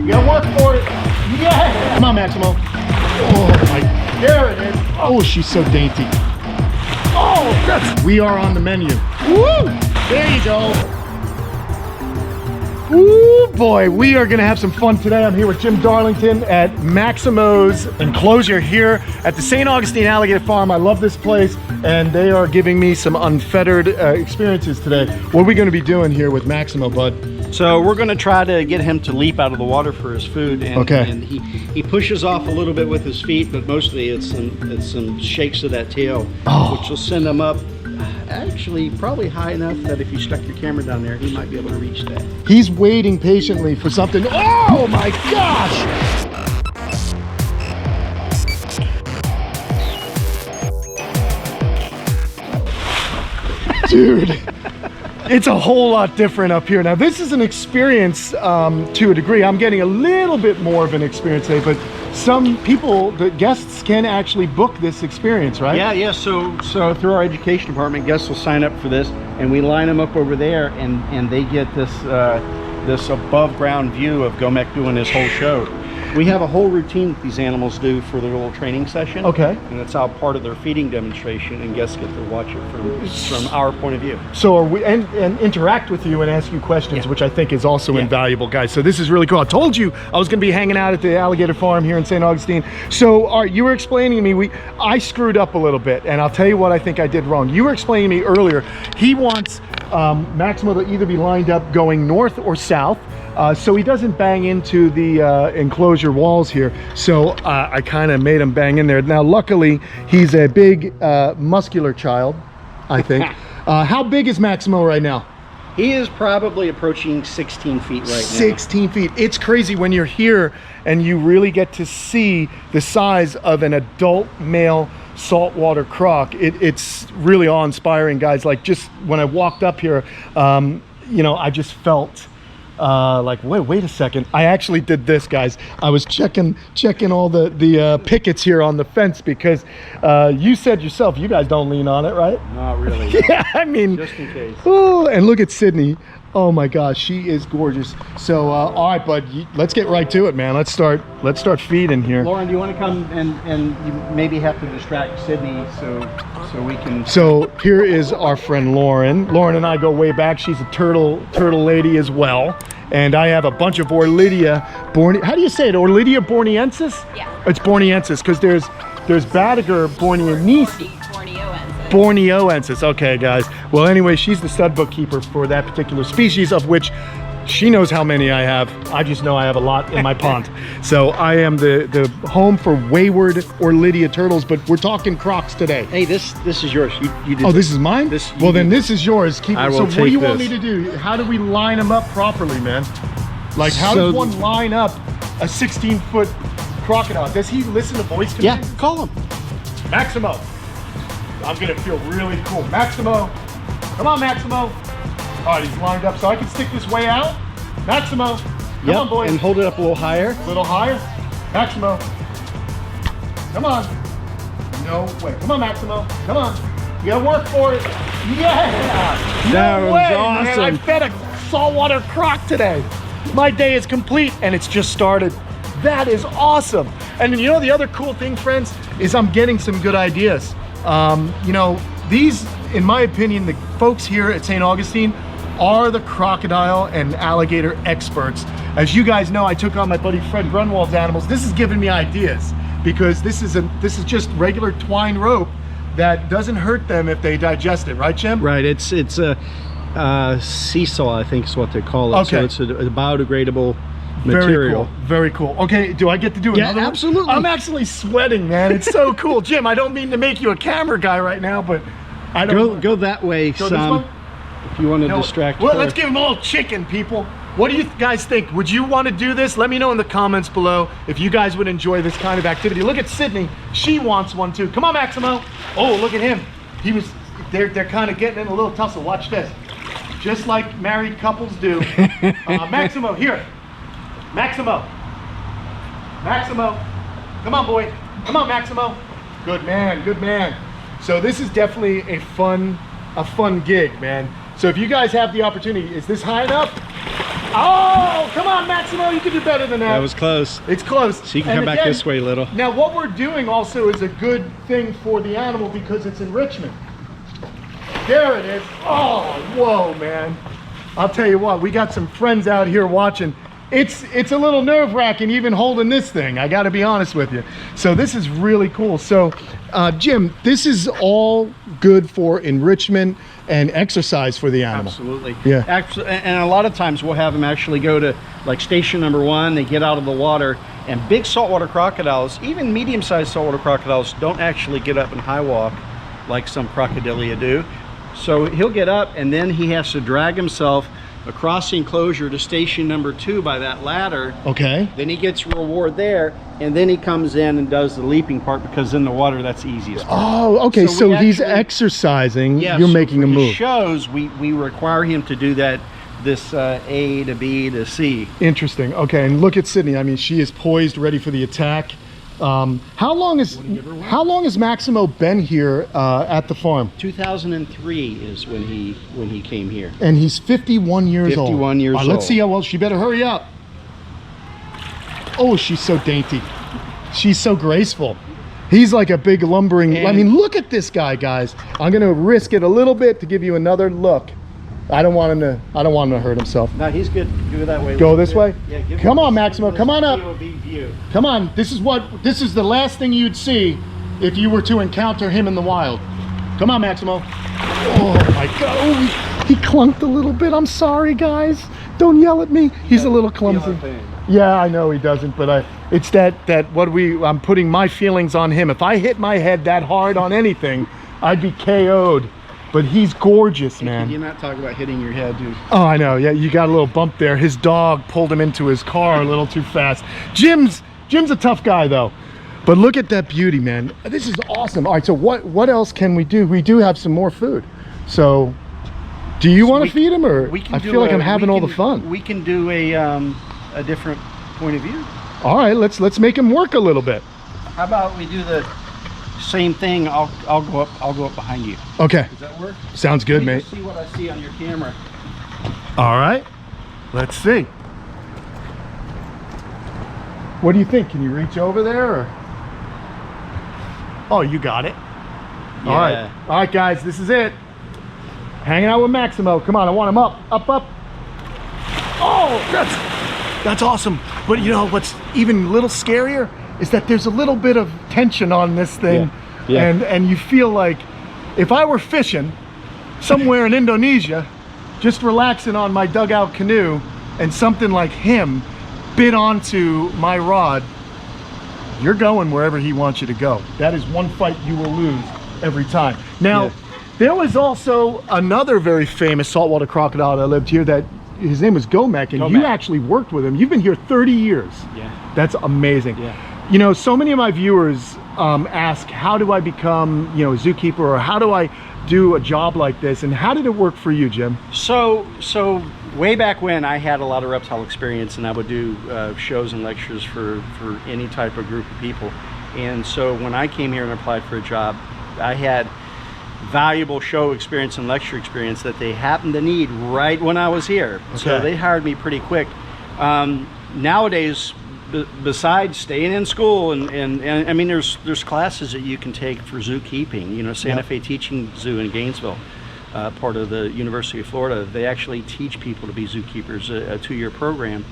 You gotta work for it. Yeah! Come on, Maximo. Oh, my, there it is. Oh, she's so dainty. Oh, that's, we are on the menu. Woo! There you go. Ooh, boy, we are gonna have some fun today. I'm here with Jim Darlington at Maximo's enclosure here at the St. Augustine Alligator Farm. I love this place, and they are giving me some unfettered experiences today. What are we gonna be doing here with Maximo, bud? So we're going to try to get him to leap out of the water for his food, and, and he pushes off a little bit with his feet, but mostly it's some shakes of that tail, which will send him up actually probably high enough that if you stuck your camera down there, he might be able to reach that. He's waiting patiently for something. Oh my gosh! Dude. It's a whole lot different up here. Now, this is an experience to a degree. I'm getting a little bit more of an experience today, but some people, the guests can actually book this experience, right? Yeah. So through our education department, guests will sign up for this, and we line them up over there, and they get this this above ground view of Gomek doing his whole show. We have a whole routine that these animals do for their little training session. Okay. And it's all part of their feeding demonstration, and guests get to watch it from our point of view. So are we, and interact with you and ask you questions, which I think is also invaluable, guys. So this is really cool. I told you I was going to be hanging out at the alligator farm here in St. Augustine. So you were explaining to me, I screwed up a little bit, and I'll tell you what I think I did wrong. You were explaining to me earlier, he wants Maximo to either be lined up going north or south. So he doesn't bang into the enclosure walls here. So I kind of made him bang in there. Now, luckily, he's a big muscular child, I think. How big is Maximo right now? He is probably approaching 16 feet right now. 16 feet. It's crazy when you're here and you really get to see the size of an adult male saltwater croc. It's really awe-inspiring, guys. Like, just when I walked up here, you know, I just felt like, wait a second. I actually did this, guys. I was checking all the pickets here on the fence, because you said yourself, you guys don't lean on it, right? Not really. No. Yeah, I mean, just in case. Oh, and look at Sydney. Oh my gosh, she is gorgeous. So all right, bud, let's get right to it, man. Let's start feeding here. Lauren, do you want to come and you maybe have to distract Sydney so we can... So here is our friend Lauren. Lauren and I go way back. She's a turtle lady as well. And I have a bunch of Orlidia how do you say it? Orlidia borneensis? Yeah. It's borneensis, because there's Badiger borneensis. Borneoensis. Okay, guys. Well, anyway, she's the stud bookkeeper for that particular species, of which she knows how many I have. I just know I have a lot in my pond. So I am the home for wayward Orlidia turtles, but we're talking crocs today. Hey, this is yours. You did. Oh, this is mine? Well, then this is yours. Keep I will so take what do you this. want me to do? How do we line them up properly, man? Like, how does one line up a 16-foot crocodile? Does he listen to voice commands? Yeah, call him. Maximo. I'm gonna feel really cool. Maximo. Come on, Maximo. All right, he's lined up, so I can stick this way out. Maximo. Come on, boy. And hold it up a little higher. A little higher. Maximo. Come on. No way. Come on, Maximo. Come on. You gotta work for it. Yeah. That was awesome. Man. I fed a saltwater croc today. My day is complete, and it's just started. That is awesome. And you know, the other cool thing, friends, is I'm getting some good ideas. You know, these, in my opinion, the folks here at St. Augustine are the crocodile and alligator experts. As you guys know, I took on my buddy Fred Grunwald's animals. This has given me ideas, because this is just regular twine rope that doesn't hurt them if they digest it, right, Jim? Right. It's a seesaw, I think is what they call it. Okay. So it's a biodegradable material. Very cool. Okay, do I get to do another one? Absolutely. I'm actually sweating, man. It's so cool. Jim, I don't mean to make you a camera guy right now, but I don't go that way. Go this way? If you want to distract Well, her. let's give him a little chicken, people. What do you guys think? Would you want to do this? Let me know in the comments below if you guys would enjoy this kind of activity. Look at Sydney. She wants one too. Come on, Maximo. Oh, look at him. They're kind of getting in a little tussle. Watch this. Just like married couples do. Maximo, here. Maximo. Maximo. Come on, boy. Come on, Maximo. Good man, good man. So this is definitely a fun gig, man. So if you guys have the opportunity, is this high enough? Oh, come on, Maximo, you can do better than that. That was close. It's close. So you can come back this way, little. Now, what we're doing also is a good thing for the animal because it's enrichment. There it is. Oh, whoa, man. I'll tell you what, we got some friends out here watching. It's a little nerve-wracking even holding this thing, I gotta be honest with you. So this is really cool. So Jim, this is all good for enrichment and exercise for the animal. Absolutely. Yeah. Actually, and a lot of times we'll have them actually go to like station number 1, they get out of the water, and big saltwater crocodiles, even medium-sized saltwater crocodiles, don't actually get up and high walk like some crocodilia do. So he'll get up and then he has to drag himself across the enclosure to station number 2 by that ladder. Okay. Then he gets reward there, and then he comes in and does the leaping part, because in the water that's the easiest part. Oh, okay. So he's actually, exercising. yeah, you're so making a for his move. shows, we require him to do that. This A to B to C. Interesting. Okay, and look at Sydney. I mean, she is poised, ready for the attack. How long has Maximo been here at the farm? 2003 is when he came here. And he's 51 years old. 51 years old. Let's see how well. She better hurry up. Oh, she's so dainty. She's so graceful. He's like a big lumbering. I mean, look at this guy, guys. I'm gonna risk it a little bit to give you another look. I don't want him to hurt himself. No, he's good. Go that way. Go this way? Yeah, come on, Maximo. Come on up. View. Come on. This is the last thing you'd see if you were to encounter him in the wild. Come on, Maximo. Oh my God. Oh, he clunked a little bit. I'm sorry, guys. Don't yell at me. He's a little clumsy. Yeah, I know he doesn't, but it's I'm putting my feelings on him. If I hit my head that hard on anything, I'd be KO'd. But he's gorgeous, man. You're not talking about hitting your head, dude. Oh, I know. Yeah, you got a little bump there. His dog pulled him into his car a little too fast. Jim's a tough guy, though. But look at that beauty, man. This is awesome. All right, so what else can we do? We do have some more food. So, do you want to feed him, or I feel like I'm having all the fun? We can do a different point of view. All right, let's make him work a little bit. How about we do the same thing? I'll go up behind you. Okay. Does that work? Sounds good, mate. See what I see on your camera. All right. Let's see. What do you think? Can you reach over there? Or? Oh, you got it. Yeah. All right. All right, guys. This is it. Hanging out with Maximo. Come on. I want him up. Up. Oh, that's awesome. But you know what's even a little scarier is that there's a little bit of tension on this thing. Yeah. And you feel like if I were fishing somewhere in Indonesia, just relaxing on my dugout canoe, and something like him bit onto my rod, you're going wherever he wants you to go. That is one fight you will lose every time. Now, there was also another very famous saltwater crocodile that lived here that his name was Gomek, and you actually worked with him. You've been here 30 years. Yeah. That's amazing. Yeah. You know, so many of my viewers ask, how do I become, a zookeeper, or how do I do a job like this? And how did it work for you, Jim? So way back when, I had a lot of reptile experience, and I would do shows and lectures for any type of group of people. And so when I came here and applied for a job, I had valuable show experience and lecture experience that they happened to need right when I was here. Okay. So they hired me pretty quick. Nowadays, besides staying in school and I mean, there's classes that you can take for zookeeping. Santa Fe Teaching Zoo in Gainesville, part of the University of Florida, they actually teach people to be zookeepers, a 2-year program.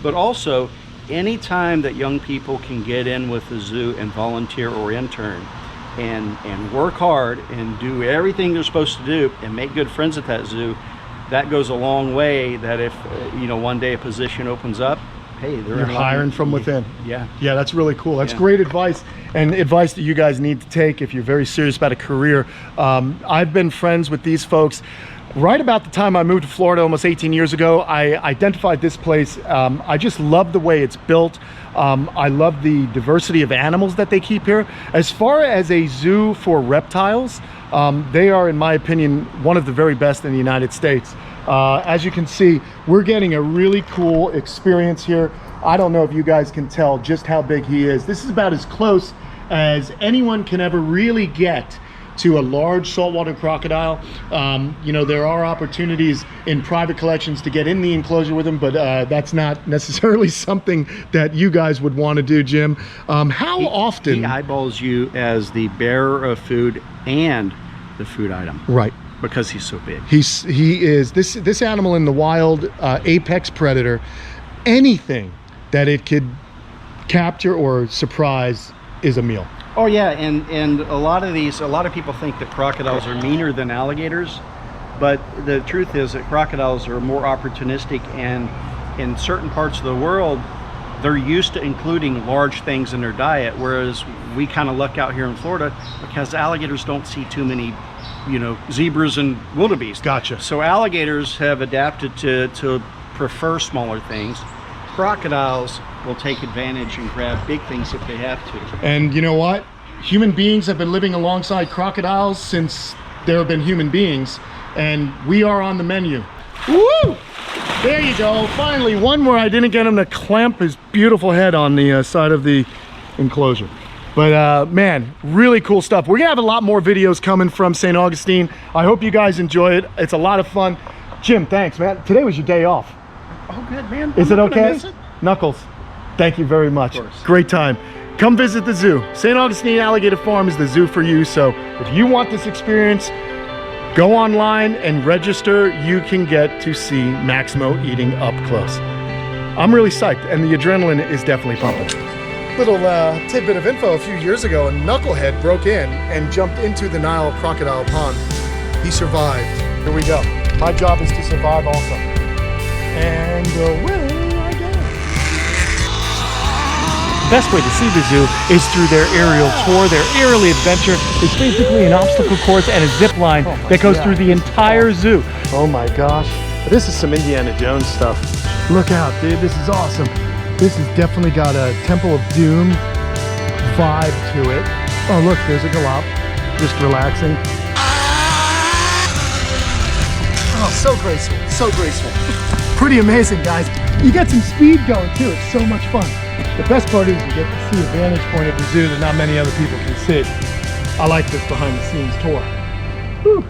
But also, anytime that young people can get in with the zoo and volunteer or intern and work hard and do everything they're supposed to do and make good friends at that zoo, that goes a long way. That if one day a position opens up, hey, you're hiring from within. Yeah, that's really cool. That's great advice, and advice that you guys need to take if you're very serious about a career. I've been friends with these folks right about the time I moved to Florida almost 18 years ago. I identified this place. I just love the way it's built. I love the diversity of animals that they keep here. As far as a zoo for reptiles, they are, in my opinion, one of the very best in the United States. As you can see, we're getting a really cool experience here. I don't know if you guys can tell just how big he is. This is about as close as anyone can ever really get to a large saltwater crocodile. You know, there are opportunities in private collections to get in the enclosure with them, but that's not necessarily something that you guys would want to do, Jim. How often? He eyeballs you as the bearer of food and the food item. Right. Because he's so big. He is this animal in the wild, apex predator. Anything that it could capture or surprise is a meal. Oh yeah, and a lot of people think that crocodiles are meaner than alligators, but the truth is that crocodiles are more opportunistic, and in certain parts of the world they're used to including large things in their diet, whereas we kind of luck out here in Florida because alligators don't see too many, you know, zebras and wildebeest. Gotcha. So alligators have adapted to prefer smaller things. Crocodiles will take advantage and grab big things if they have to. And you know what? Human beings have been living alongside crocodiles since there have been human beings, and we are on the menu. Woo! There you go. Finally, one where I didn't get him to clamp his beautiful head on the side of the enclosure. But man, really cool stuff. We're gonna have a lot more videos coming from St. Augustine. I hope you guys enjoy it. It's a lot of fun. Jim, thanks, man. Today was your day off. Oh, good, man. Is it okay? Knuckles, thank you very much. Great time. Come visit the zoo. St. Augustine Alligator Farm is the zoo for you. So if you want this experience, go online and register. You can get to see Maximo eating up close. I'm really psyched, and the adrenaline is definitely pumping. Little tidbit of info: a few years ago, a knucklehead broke in and jumped into the Nile crocodile pond. He survived. Here we go. My job is to survive also. And away I go. The best way to see the zoo is through their aerial tour. Their aerial adventure is basically an obstacle course and a zip line that goes through the entire zoo. Oh my gosh. This is some Indiana Jones stuff. Look out, dude. This is awesome. This has definitely got a Temple of Doom vibe to it. Oh look, there's a galop. Just relaxing. Oh, so graceful, so graceful. Pretty amazing, guys. You get some speed going too. It's so much fun. The best part is you get to see a vantage point of the zoo that not many other people can see. I like this behind the scenes tour. Whew.